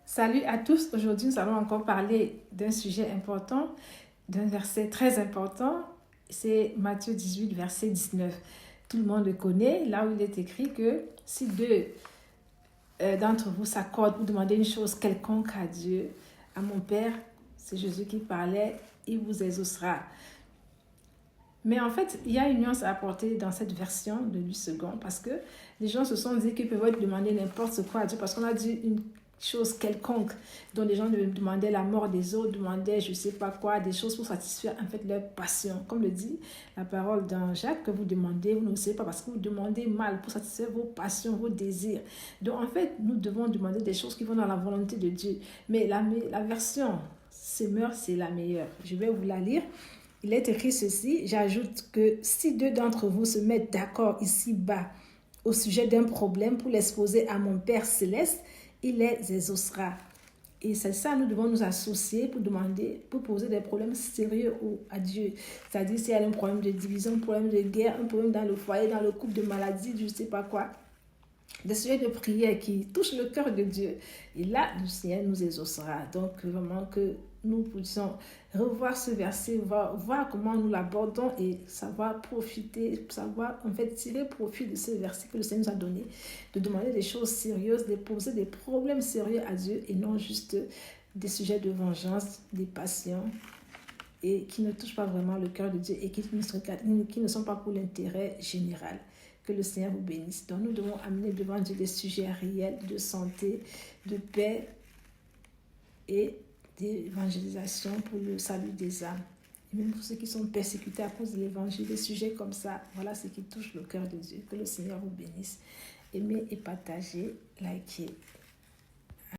Salut à tous. Aujourd'hui, nous allons encore parler d'un sujet important, d'un verset très important. C'est Matthieu 18, verset 19. Tout le monde le connaît, là où il est écrit que si deux d'entre vous s'accordent pour demander une chose quelconque à Dieu, à mon Père, c'est Jésus qui parlait, il vous exaucera. Mais en fait, il y a une nuance à apporter dans cette version de 8 secondes parce que les gens se sont dit qu'ils peuvent demander n'importe quoi à Dieu parce qu'on a dit une chose quelconque dont les gens demandaient la mort des autres, demandaient je ne sais pas quoi, des choses pour satisfaire en fait leur passion. Comme le dit la parole dans Jacques, que vous demandez, vous ne savez pas parce que vous demandez mal pour satisfaire vos passions, vos désirs. Donc en fait, nous devons demander des choses qui vont dans la volonté de Dieu. Mais la version Semeur, c'est la meilleure. Je vais vous la lire. Il est écrit ceci, j'ajoute que si deux d'entre vous se mettent d'accord ici-bas au sujet d'un problème pour l'exposer à mon Père céleste, il les exaucera. Et c'est ça, nous devons nous associer pour demander, pour poser des problèmes sérieux à Dieu. C'est-à-dire s'il y a un problème de division, un problème de guerre, un problème dans le foyer, dans le couple, de maladie, je ne sais pas quoi. Des sujets de prière qui touchent le cœur de Dieu. Et là, le Seigneur nous exaucera. Donc, vraiment que nous puissions revoir ce verset, voir comment nous l'abordons et savoir profiter, savoir en fait tirer profit de ce verset que le Seigneur nous a donné, de demander des choses sérieuses, de poser des problèmes sérieux à Dieu et non juste des sujets de vengeance, des passions et qui ne touchent pas vraiment le cœur de Dieu et qui ne sont pas pour l'intérêt général. Que le Seigneur vous bénisse. Donc nous devons amener devant Dieu des sujets réels de santé, de paix et d'évangélisation pour le salut des âmes. Et même pour ceux qui sont persécutés à cause de l'évangile, des sujets comme ça, voilà ce qui touche le cœur de Dieu. Que le Seigneur vous bénisse. Aimez et partagez, likez.